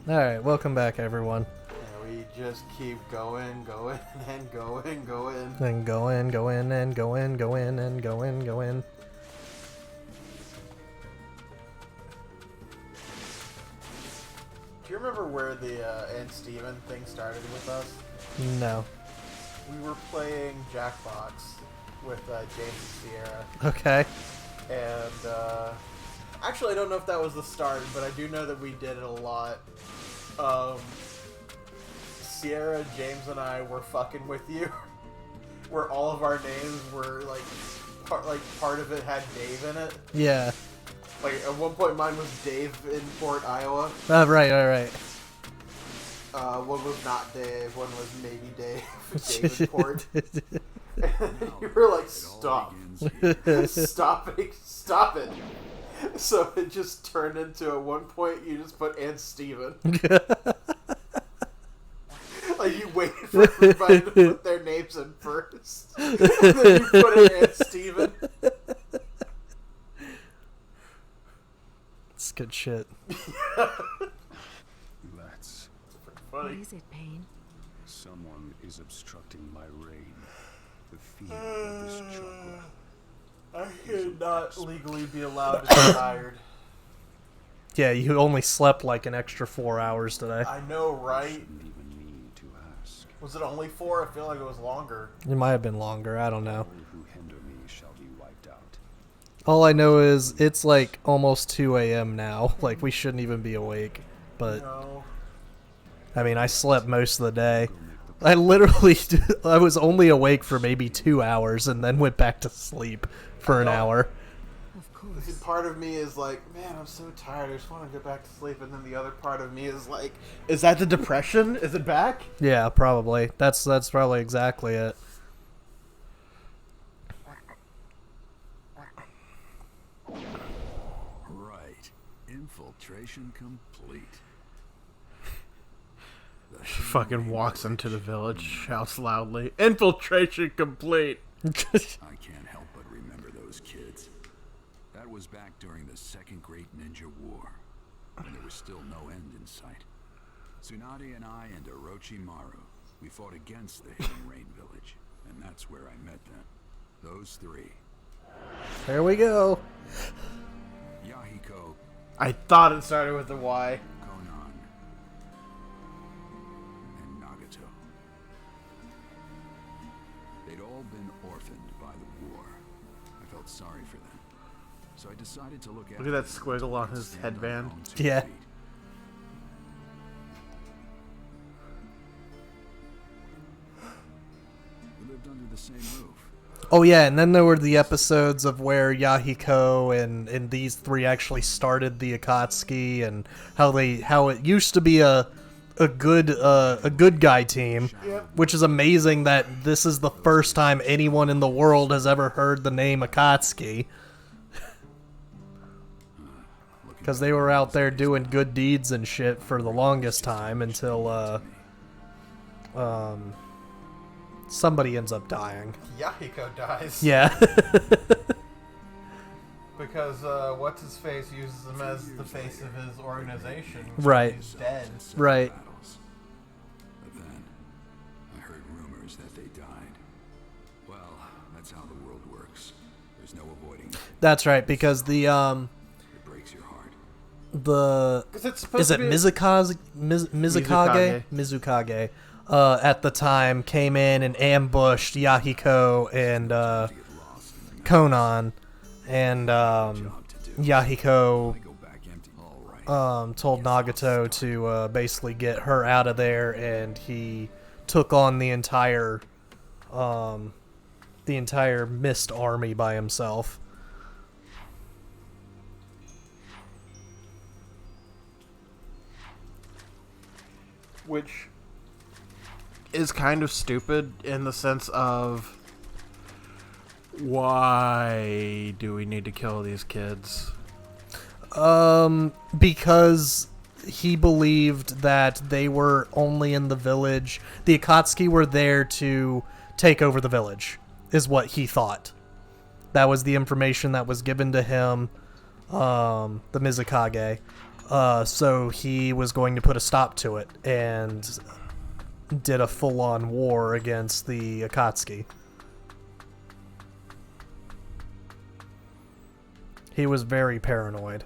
Alright, welcome back, everyone. And we just keep going, and going. And go in, and go in, and go in, and go in, go in. Do you remember where the Aunt Steven thing started with us? No. We were playing Jackbox with James and Sierra. Okay. And, actually, I don't know if that was the start, but I do know that we did it a lot. Sierra, James, and I were fucking with you. Where all of our names were, part of it had Dave in it. Yeah. Like, at one point mine was Dave in Fort, Iowa. Right. One was not Dave, one was maybe Dave. Davenport. And you were like, stop. Stop it. So it just turned into, at one point, you just put Aunt Steven. Like, you waited for everybody to put their names in first. And then you put in Aunt Steven. It's good shit. That's Funny. What is it, Payne? someone is obstructing my reign. The feel of this struggle. I should not legally be allowed to be tired. Yeah, you only slept like an extra 4 hours today. I know, right? Shouldn't even need to ask. Was it only 4? I feel like it was longer. It might have been longer, I don't know. All who hinder me shall be wiped out. All I know is it's like almost 2 a.m. now. Like, we shouldn't even be awake. But, No. I mean, I slept most of the day. I literally, I was only awake for maybe 2 hours and then went back to sleep for an hour. Of See, course. part of me is like, man, I'm so tired. I just want to go back to sleep. And then the other part of me is like, is that the depression? Is it back? Yeah, probably. That's probably exactly it. Right. Infiltration complete. Fucking walks into the village, shouts loudly, infiltration complete. I can't help but remember those kids. That was back during the Second Great Ninja War, when there was still no end in sight. Tsunade and I and Orochimaru, we fought against the Hidden Rain Village, and that's where I met them. Those three. There we go. Yahiko, I thought it started with a Y. Konan, and Nagato. They'd all been orphaned by the war. I felt sorry for them. So I decided to look Look at that them squiggle on his stand headband. their own 2 Yeah. feet. We lived under the same roof. Oh yeah, and then there were the episodes of where Yahiko and these three actually started the Akatsuki, and how it used to be a good guy team, Yep. which is amazing that this is the first time anyone in the world has ever heard the name Akatsuki, because they were out there doing good deeds and shit for the longest time until somebody ends up dying. Yahiko dies. Yeah. Because, what's his face uses him as the face of his organization. Right. He's dead. Right. Battles. But then, I heard rumors that they died. Well, that's how the world works. There's no avoiding it. That's right, because the It breaks your heart. Because it's supposed is to it be... Mizukage at the time came in and ambushed Yahiko and To get lost in the Konan, and job to do. Yahiko I go back empty. All right. told Nagato to basically get her out of there, and he took on the entire Mist army by himself. Which is kind of stupid in the sense of, why do we need to kill these kids? Because he believed that they were only in the village. The Akatsuki were there to take over the village, is what he thought. That was the information that was given to him, the Mizukage. So he was going to put a stop to it and did a full-on war against the Akatsuki. He was very paranoid.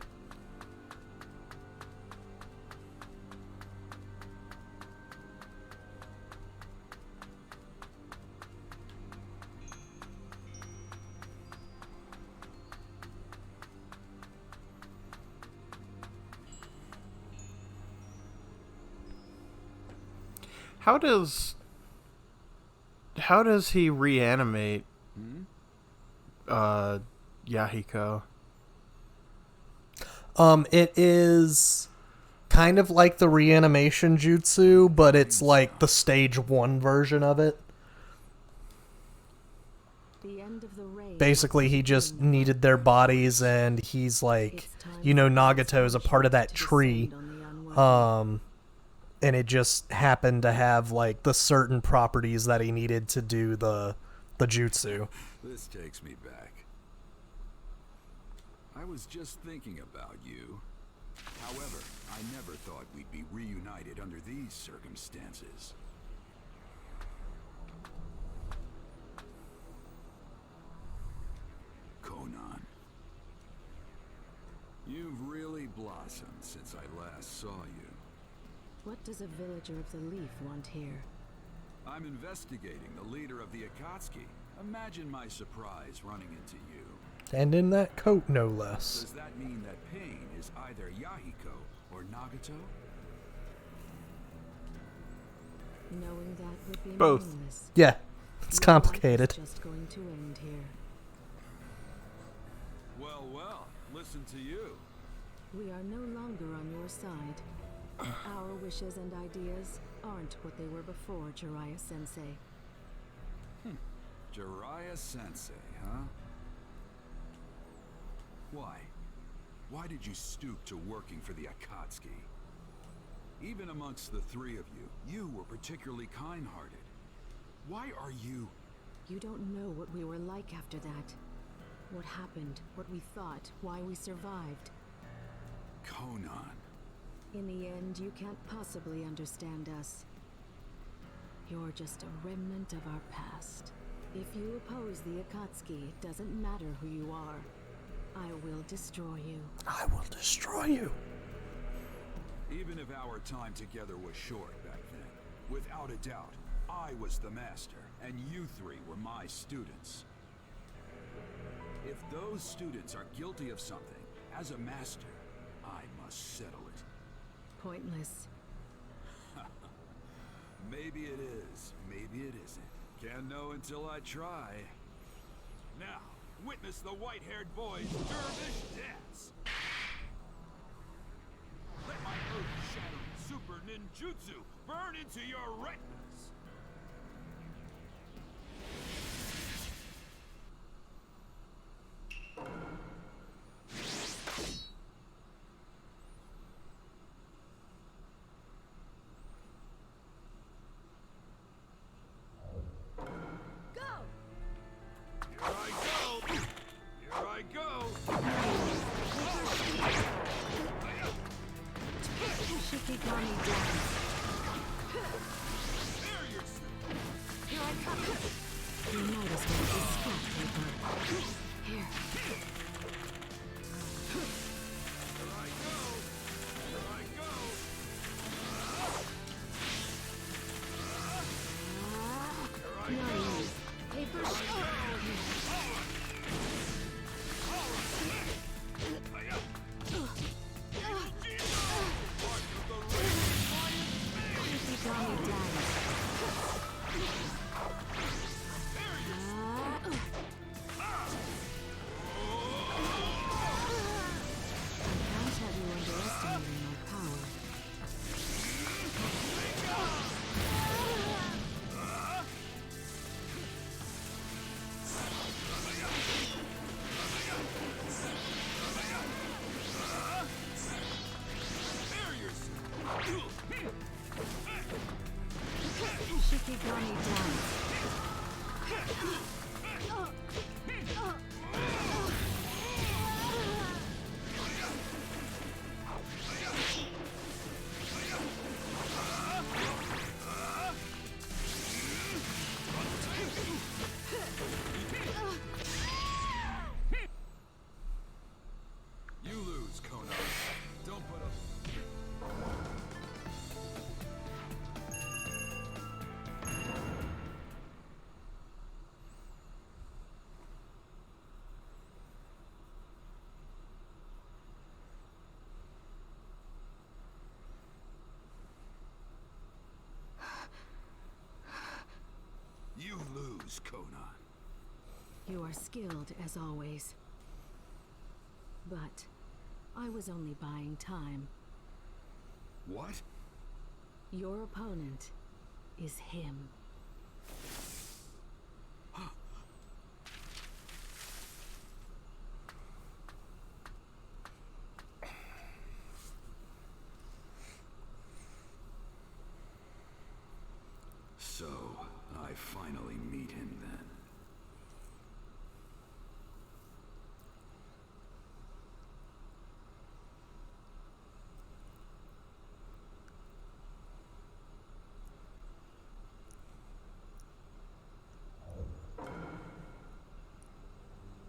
How does he reanimate Yahiko? It is kind of like the reanimation jutsu, but it's like the stage 1 version of it. The end of the rain. Basically, he just needed their bodies, and he's like, you know, Nagato's a part of that tree. And it just happened to have like the certain properties that he needed to do the jutsu. This takes me back. I was just thinking about you. However, I never thought we'd be reunited under these circumstances. Conan. You've really blossomed since I last saw you. What does a villager of the Leaf want here? I'm investigating the leader of the Akatsuki. Imagine my surprise running into you. And in that coat, no less. Does that mean that Pain is either Yahiko or Nagato? Knowing that would be Both. meaningless. Yeah, it's Your life is complicated. just going to end here. Well, well, listen to you. We are no longer on your side. Our wishes and ideas aren't what they were before, Jiraiya-sensei. Jiraiya-sensei, huh? Why? Why did you stoop to working for the Akatsuki? Even amongst the three of you, you were particularly kind-hearted. Why are you... You don't know what we were like after that. What happened, what we thought, why we survived. Conan. In the end, you can't possibly understand us. You're just a remnant of our past. If you oppose the Akatsuki, it doesn't matter who you are. I will destroy you. I will destroy you. Even if our time together was short back then, without a doubt, I was the master, and you three were my students. If those students are guilty of something, as a master, I must settle it. Pointless. Maybe it is, maybe it isn't. Can't know until I try. Now, witness the white-haired boy's dervish dance. Let my earth-shattering super ninjutsu burn into your retinas. Shikigami dance. Here I come. You might as well be scrap paper. Here. No, paper. Shikigami dance. I can't have you underestimating my power. Shikigami dance. Thanks, Conan. You are skilled as always. But I was only buying time. What? Your opponent is him. So, I finally meet him then.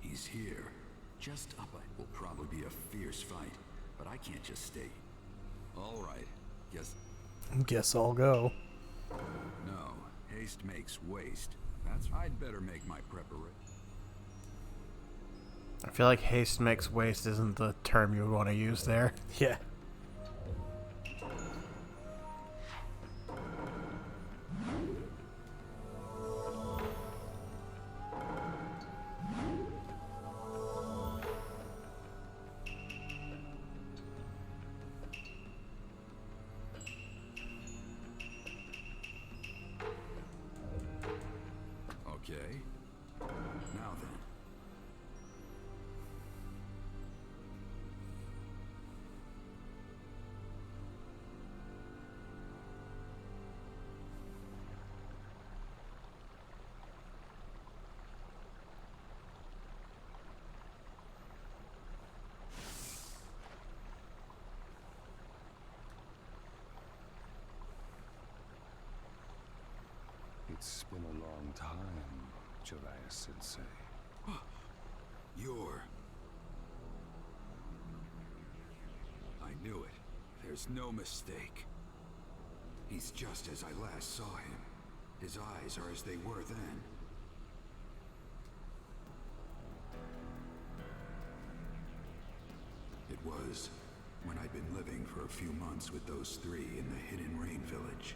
He's here. Just up it will probably be a fierce fight, but I can't just stay. All right, Guess I'll go. no. Haste makes waste. I'd better make my preparation. I feel like haste makes waste isn't the term you would want to use there. Yeah. Okay. Now then. It's been a long time, Jiraiya-sensei. You're... I knew it. There's no mistake. He's just as I last saw him. His eyes are as they were then. It was when I'd been living for a few months with those three in the Hidden Rain village.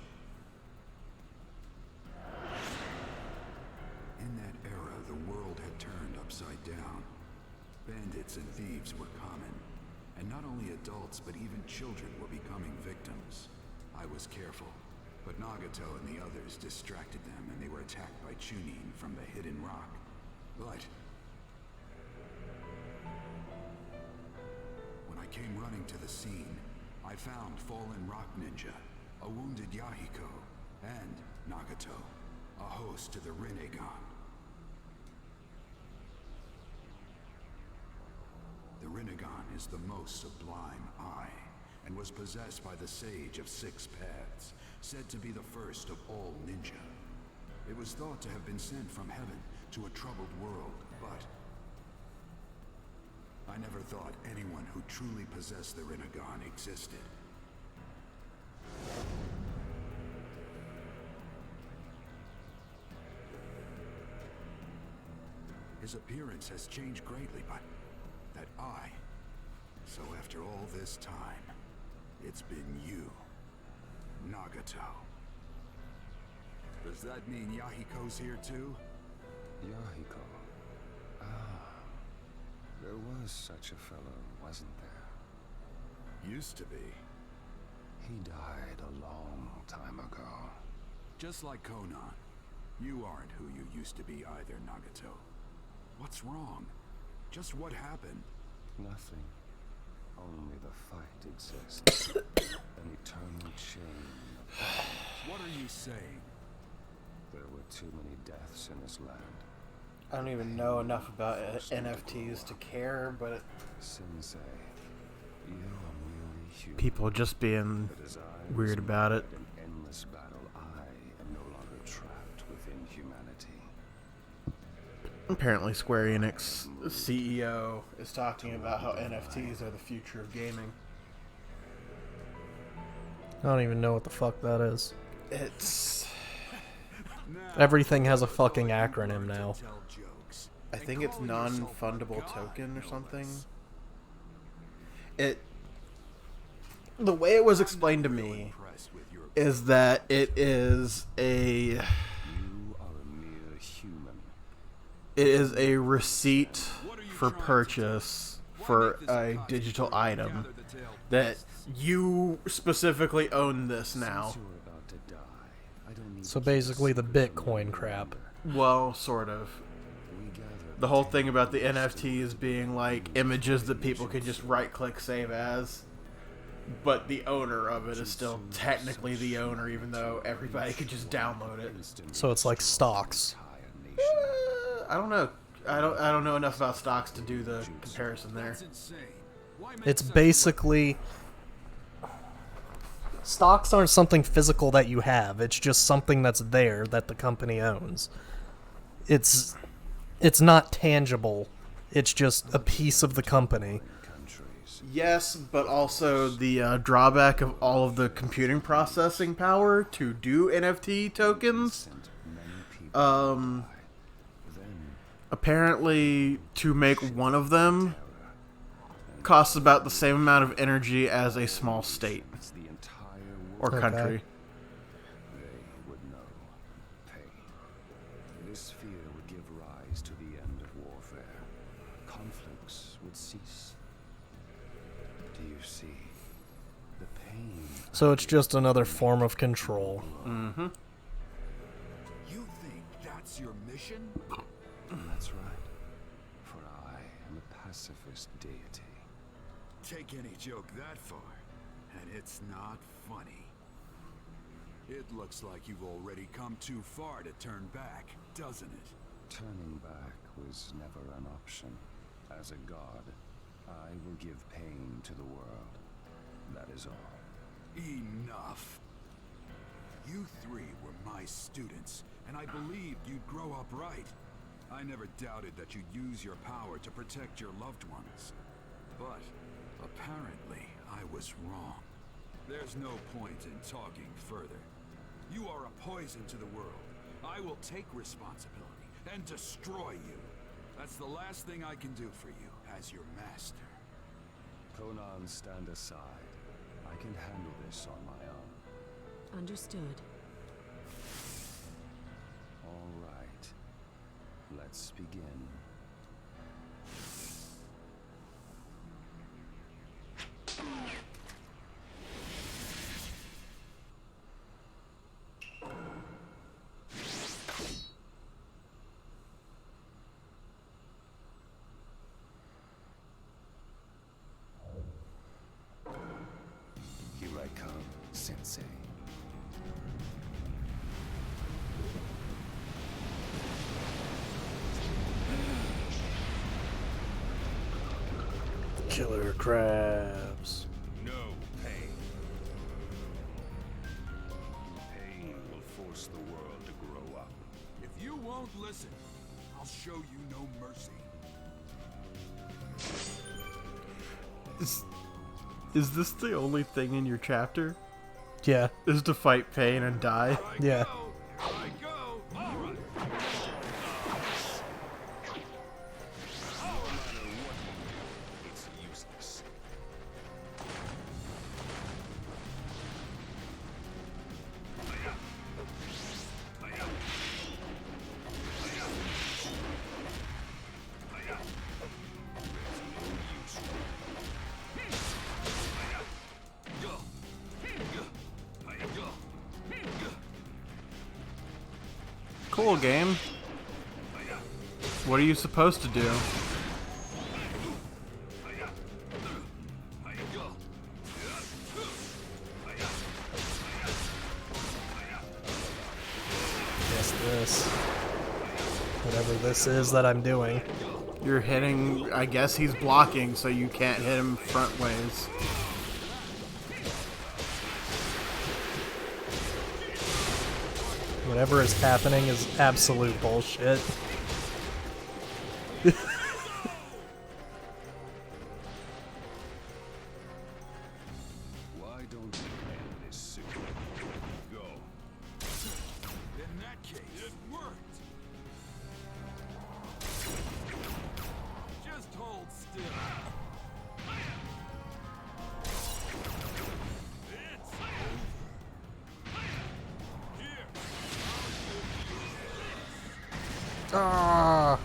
In that era, the world had turned upside down. Bandits and thieves were common, and not only adults, but even children were becoming victims. I was careful, but Nagato and the others distracted them, and they were attacked by Chunin from the Hidden Rock. But when I came running to the scene, I found fallen rock ninja, a wounded Yahiko, and Nagato, a host to the Rinnegan. The Rinnegan is the most sublime eye, and was possessed by the Sage of Six Paths, said to be the first of all ninja. It was thought to have been sent from heaven to a troubled world, but I never thought anyone who truly possessed the Rinnegan existed. His appearance has changed greatly, but that eye. So after all this time, it's been you, Nagato. Does that mean Yahiko's here too? Yahiko. Ah, there was such a fellow, wasn't there? Used to be. He died a long time ago. Just like Conan. You aren't who you used to be either, Nagato. What's wrong? Just what happened? Nothing. Only the fight exists. An eternal chain of violence. What are you saying? There were too many deaths in this land. I don't even know enough about NFTs to care, but Sensei, you are merely human. people just being But as I weird was about it. in an endless battle, I am no longer trapped within humanity. Apparently Square Enix CEO is talking about how NFTs are the future of gaming. I don't even know what the fuck that is. It's... Everything has a fucking acronym now. I think it's non-fundable token or something. It... The way it was explained to me is that it is a... You are a mere human It is a receipt for purchase for a digital item that you specifically own this now. You're about to die. I don't need So to basically the secret Bitcoin from crap. Well, sort of. We gather The whole thing about the NFTs being like images that people can just right-click save as, but the owner of it is still technically the owner, even though everybody could just download it. So it's like stocks. I don't know. I don't know enough about stocks to do the comparison there. That's insane. Why make It's such a- basically... Stocks aren't something physical that you have. It's just something that's there that the company owns. It's not tangible. It's just a piece of the company. countries. Yes, but also the drawback of all of the computing processing power to do NFT tokens. Sent many people Um, then apparently, to make one of them costs about the same amount of energy as a small state it's the entire or world. country. They would know. Pain. This fear would give rise to the end of warfare. Conflicts would cease. Do you see? The pain. So it's just another form of control. Mm-hmm. You think that's your mission? That's right. For I am a pacifist deity. Take any joke that far, and it's not funny. It looks like you've already come too far to turn back, doesn't it? Turning back was never an option. As a god, I will give pain to the world. That is all. Enough. You three were my students, and I believed you'd grow up right. I never doubted that you'd use your power to protect your loved ones. But apparently, I was wrong. There's no point in talking further. You are a poison to the world. I will take responsibility and destroy you. That's the last thing I can do for you as your master. Conan, stand aside. I can handle this on my own. Understood. All right. Let's begin. Here I come, Sensei. Killer crabs. No pain. Pain will force the world to grow up. If you won't listen, I'll show you no mercy. Is this the only thing in your chapter? Yeah. Is to fight pain and die? Yeah. I go. All right. It's useless. Cool game. What are you supposed to do? Guess this. Whatever this is that I'm doing. You're hitting, I guess he's blocking, so you can't hit him front ways. Whatever is happening is absolute bullshit. Why don't you end this soon? Go. In that case, it worked. Just hold still. It's over. Here. Ah.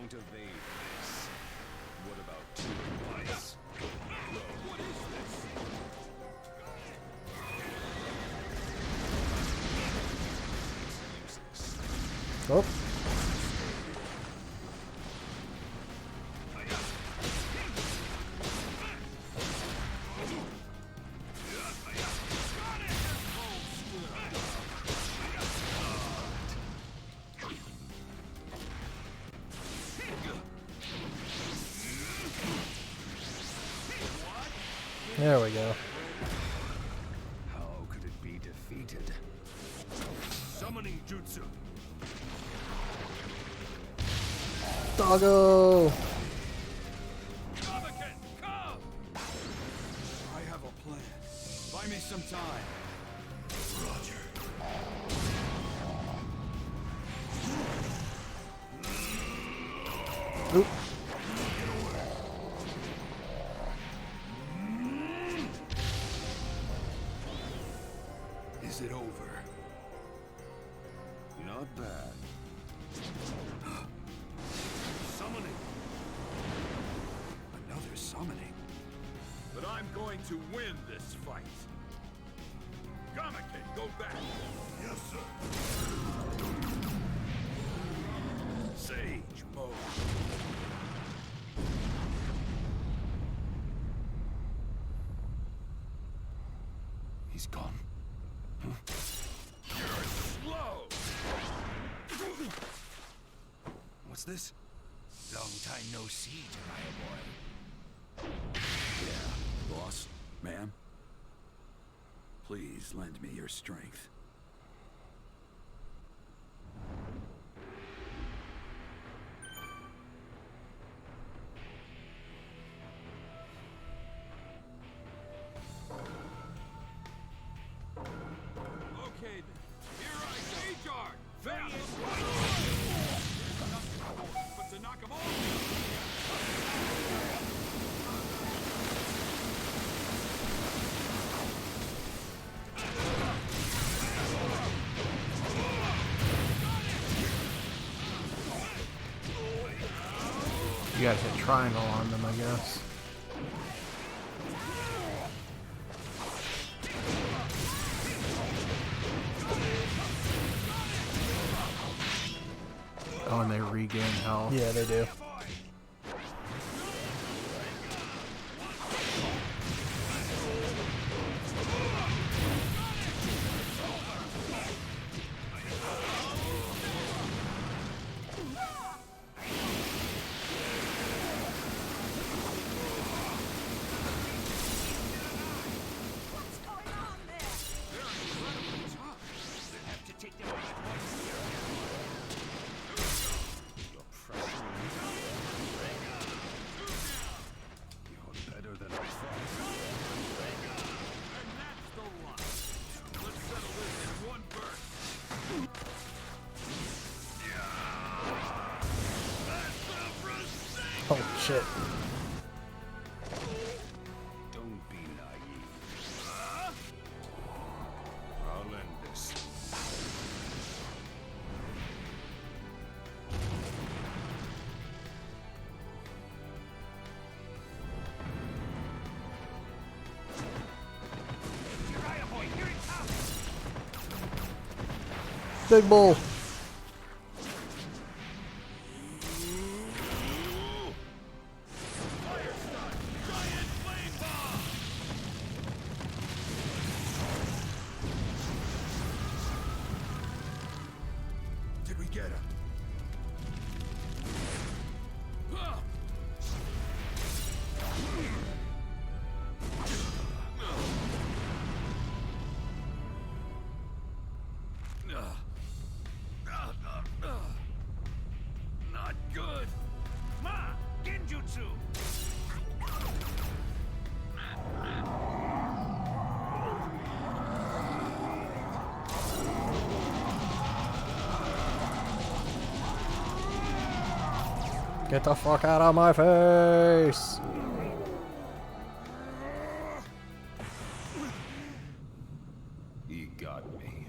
won't evade this. What about two advice? What is this? Oh. There we go. How could it be defeated? Summoning jutsu. Doggo! Come! I have a plan. Buy me some time. Roger. Oop. Is it over? Not bad. Summoning. Another summoning. But I'm going to win this fight. Gamake, go back. Yes, sir. Sage mode. He's gone. You're slow. What's this? Long time no see, Jiraiya boy. Yeah, boss, ma'am. Please lend me your strength. Okay then, here I go. Sage art! Fast! But to knock 'em all. You guys hit triangle on them, I guess. Oh, and they regain health. Yeah, they do. You're better than I thought. And that's the line. Let's settle this in one burst. Oh shit. Don't be naive. I'll end this. Big bull. Did we get him? Not good. Ma, genjutsu. Get the fuck out of my face! He got me.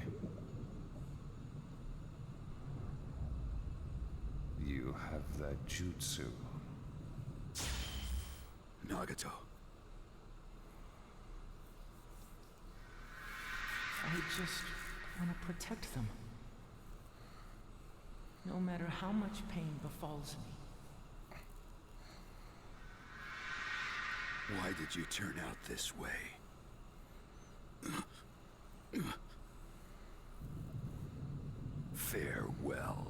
You have that jutsu. Nagato. I just want to protect them. No matter how much pain befalls me. Why did you turn out this way? Farewell.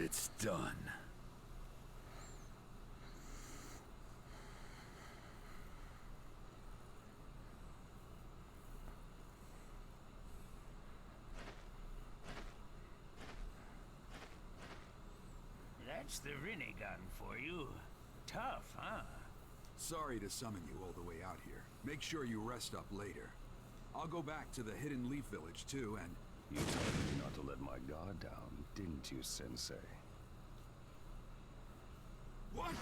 It's done. That's the Rinnegan for you. Tough, huh? Sorry to summon you all the way out here. Make sure you rest up later. I'll go back to the Hidden Leaf Village too, and... You told me not to let my guard down, didn't you, Sensei? What?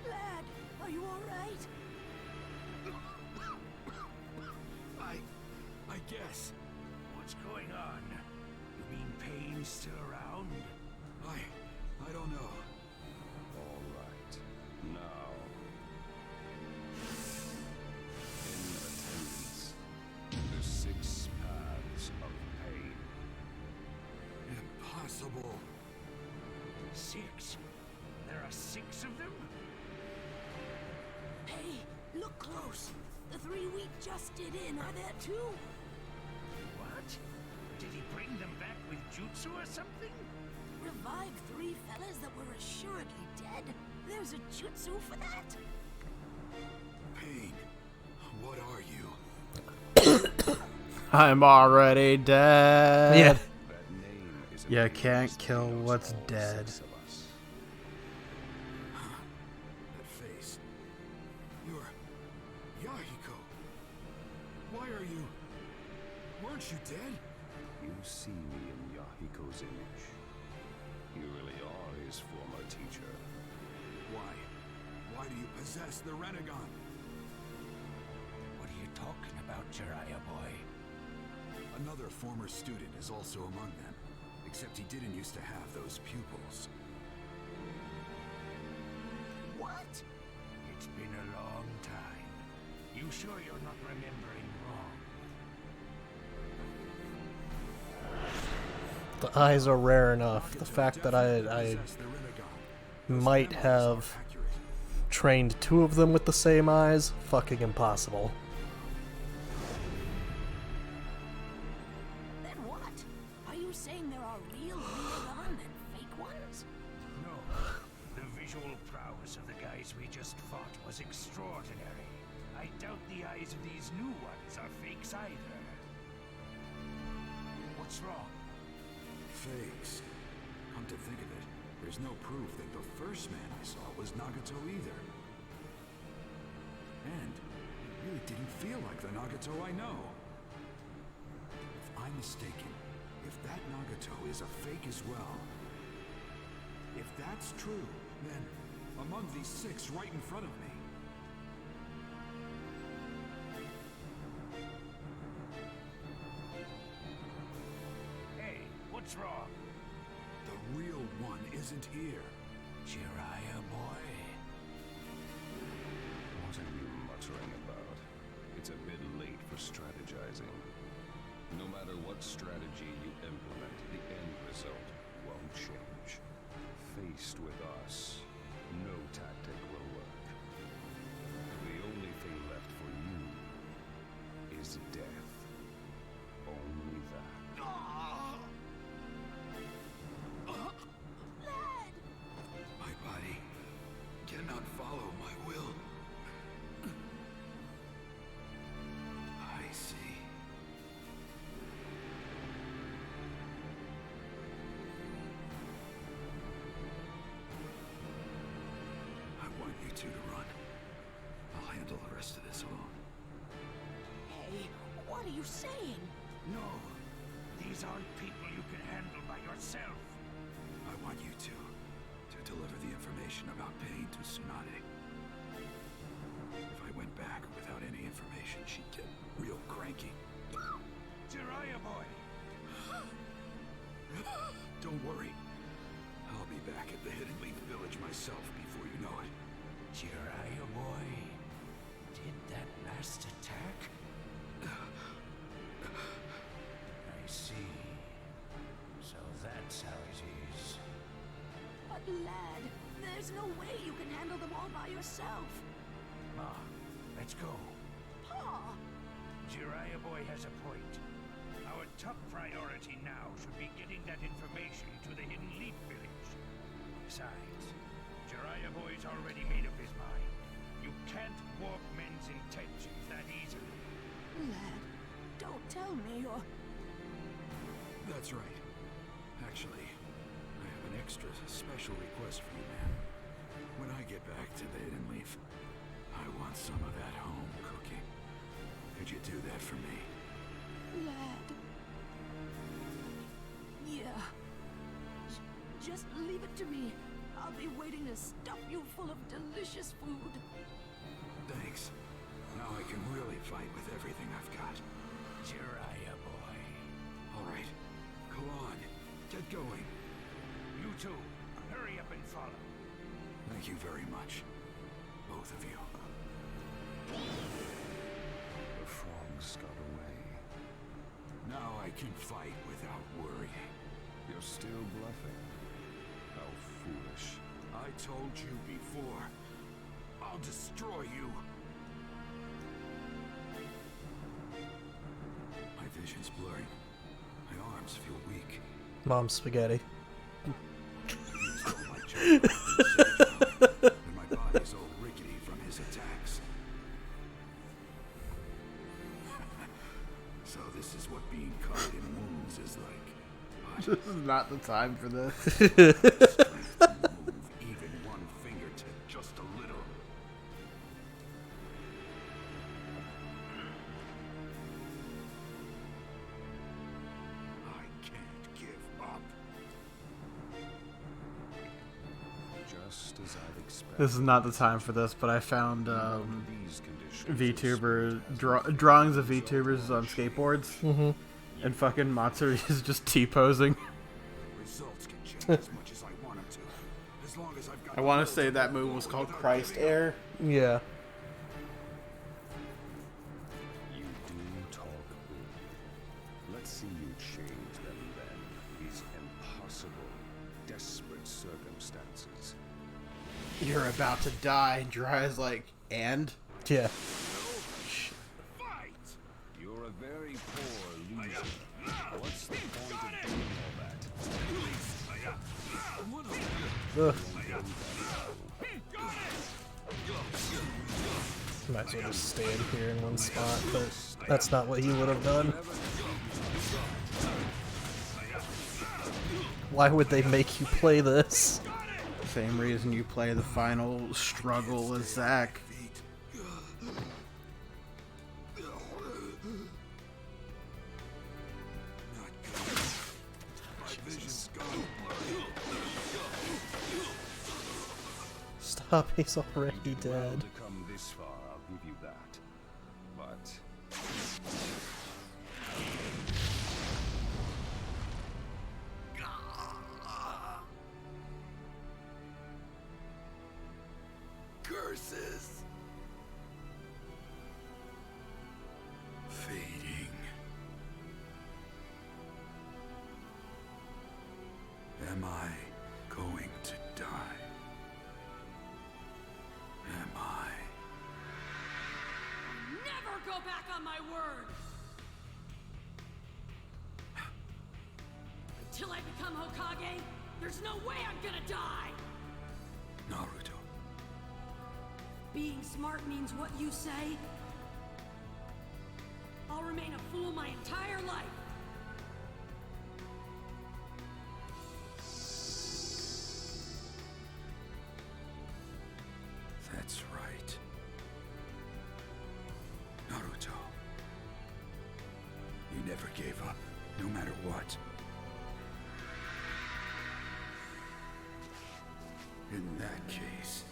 Lad, are you alright? I guess. What's going on? You mean pain's still around? I don't know. All right. Now, in attendance, the 6 paths of pain. Impossible. 6? There are 6 of them? Hey, look close. The 3 we just did in are there too. What? Did he bring them back with jutsu or something? Revived 3 fellas that were assuredly dead. There's a jutsu for that. Pain. What are you? I'm already dead. Yeah. That name is You can't kill what's dead. That face. You're... Yahiko. Why are you... Weren't you dead? You see me in Yahiko's image. You really are his former teacher. Why? Why do you possess the Rinnegan? What are you talking about, Jiraiya boy? Another former student is also among them, except he didn't used to have those pupils. What? It's been a long time. You sure you're not remembering wrong? The eyes are rare enough. The fact that I Possess the Rinnegan. might Those have memories are accurate. trained 2 of them with the same eyes, fucking impossible. Then what? Are you saying there are real Rinnegan and fake ones? No. The visual prowess of the guys we just fought was extraordinary. I doubt the eyes of these new ones are fakes either. What's wrong? Fakes. Come to think of it, there's no proof that the first man I saw was Nagato either. And it really didn't feel like the Nagato I know. If I'm mistaken, if that Nagato is a fake as well, if that's true, then among these 6 right in front of me, Hey, what's wrong? the real one isn't here. Jiraiya boy. What are you muttering about? It's a bit late for strategizing. No matter what strategy you implement, the end result won't change. Faced with us, no tactic will work. The only thing left for you is death. Only that. My body cannot follow my will. I see. two to run. I'll handle the rest of this alone. Hey, what are you saying? No, these aren't people you can handle by yourself. I want you two to deliver the information about Pain to Tsunade. If I went back without any information, she'd get real cranky. Jiraiya boy! Don't worry. I'll be back at the Hidden Leaf Village myself before you know it. Jiraiya boy, did that last attack? I see. So that's how it is. But lad, there's no way you can handle them all by yourself. Ma, let's go. Pa! Jiraiya boy has a point. Our top priority now should be getting that information to the Hidden Leaf Village. Besides, Jiraiya boy's already made up his mind. You can't warp men's intentions that easily. Lad, don't tell me you're... That's right. Actually, I have an extra special request for you, man. When I get back to the Hidden Leaf, I want some of that home cooking. Could you do that for me? Lad... Yeah. Just leave it to me. I'll be waiting to stuff you full of delicious food. Thanks. Now I can really fight with everything I've got. Jiraiya boy. All right. Go on. Get going. You two, hurry up and follow. Thank you very much. Both of you. The frogs got away. Now I can fight without worrying. You're still bluffing. How foolish. I told you before. I'll destroy you. My vision's blurring. My arms feel weak. Mom spaghetti. He stole my job, and my body's all rickety from his attacks. So this is what being covered in wounds is like. This is not the time for this. Strength to move even one fingertip just a little. I can't give up. Just as I'd expected. This is not the time for this, but I found These conditions VTuber drawings of VTubers on skateboards, and fucking Matsuri is just T-posing. Results can change as much as I want them to. As long as I've got I want to say that move was called Christ Air. Yeah. You do talk good. Let's see you change them then. These impossible, desperate circumstances. You're about to die, and Jiraiya's like, and? Yeah. Fight! You're a very poor loser. What's the point of doing all that? Ugh. Might as well just stand here in one spot, but that's not what he would have done. Why would they make you play this? Same reason you play the final struggle with Zack. Stop, he's already You did well dead. to come this far, I'll give you that. But curses. Fading. Am I going to die? Am I? Never go back on my word! Until I become Hokage, there's no way I'm gonna die! Naruto. Being smart means what you say? I'll remain a fool my entire life! That's right. Naruto. You never gave up, no matter what. In that case...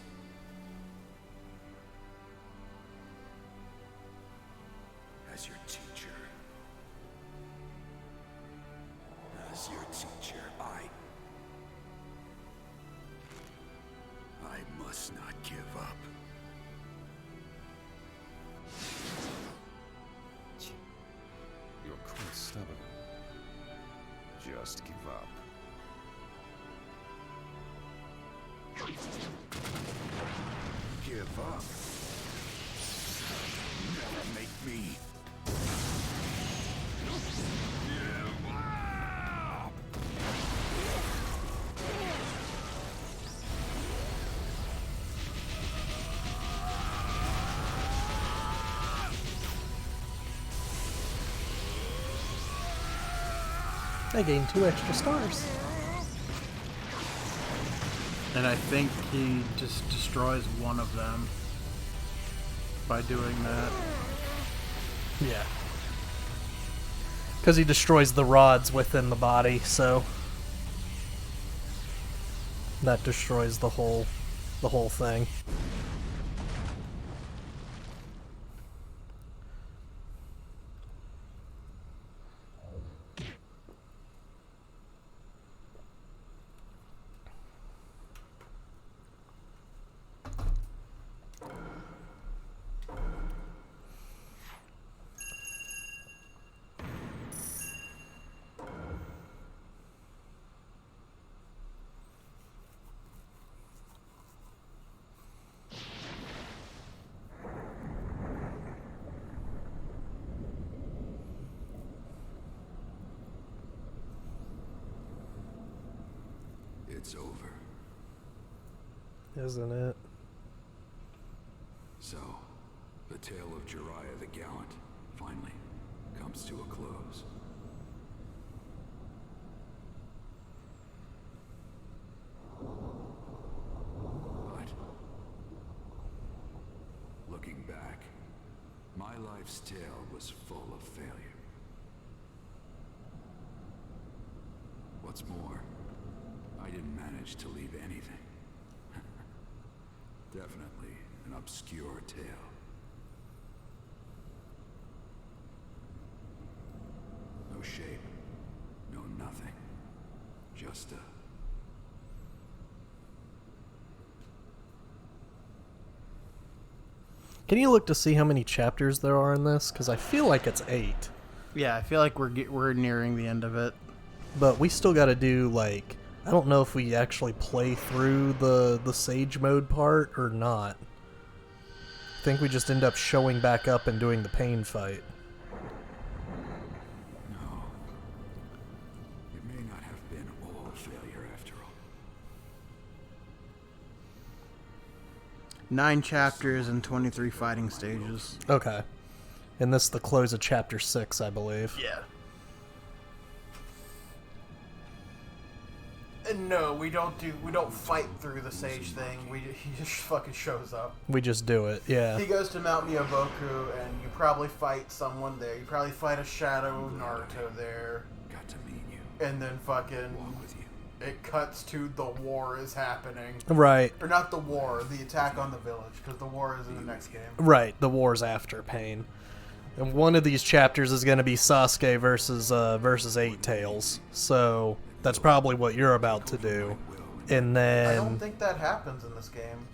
as your teacher... I must not give up. You're quite stubborn. Just give up. Give up? Never make me... give up! I gained 2 extra stars. And I think he just destroys one of them by doing that. Yeah. Because he destroys the rods within the body, so that destroys the whole thing. It's over. Isn't it? So, the tale of Jiraiya the Gallant finally comes to a close. But, looking back, my life's tale was full of failure. What's more, I didn't manage to leave anything. Definitely an obscure tale. No shape, no nothing. Just a... Can you look to see how many chapters there are in this? Because I feel like it's 8. Yeah, I feel like we're nearing the end of it. But we still got to do, like... I don't know if we actually play through the Sage Mode part or not. I think we just end up showing back up and doing the pain fight. No. It may not have been all failure after all. 9 chapters and 23 fighting stages. Okay. And this is the close of Chapter 6, I believe. Yeah. And no, we don't fight through the Sage thing. He just fucking shows up. We just do it, yeah. He goes to Mount Miyaboku, and you probably fight someone there. You probably fight a shadow Naruto there. Got to meet you. And then fucking... Walk with you. It cuts to the war is happening. Right. Or not the war, the attack on the village, because the war is in the next game. Right, the war's after Pain. And one of these chapters is going to be Sasuke versus Eight Tails. So that's probably what you're about to do. And then... I don't think that happens in this game.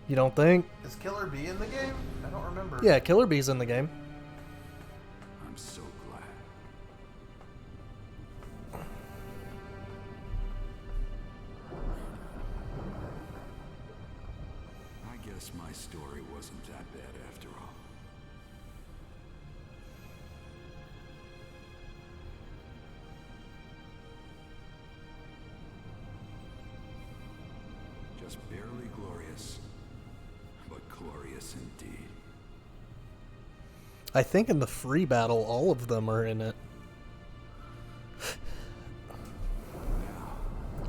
You don't think? Is Killer Bee in the game? I don't remember. Yeah, Killer Bee's in the game. I'm so glad. I guess my story wasn't that bad after all. Just barely glorious, but glorious indeed. I think in the free battle, all of them are in it.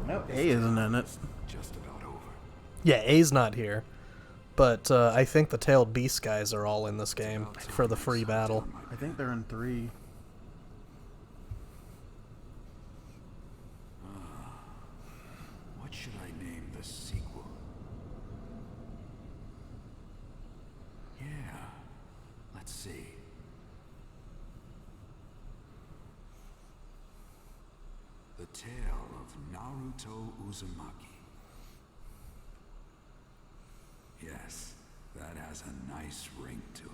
No, A isn't in it. Just about over. Yeah, A's not here. but I think the tailed beast guys are all in this game for the free battle. I think they're in 3. What should I name the sequel? Yeah, let's see. The Tale of Naruto Uzumaki. Yes, that has a nice ring to it.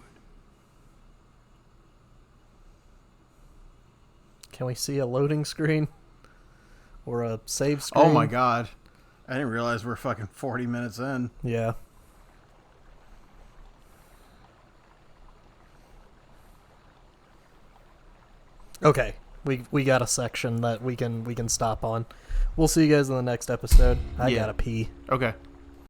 Can we see a loading screen? Or a save screen? Oh my god. I didn't realize we're fucking 40 minutes in. Yeah. Okay. We got a section that we can stop on. We'll see you guys in the next episode. I Yeah. gotta pee. Okay.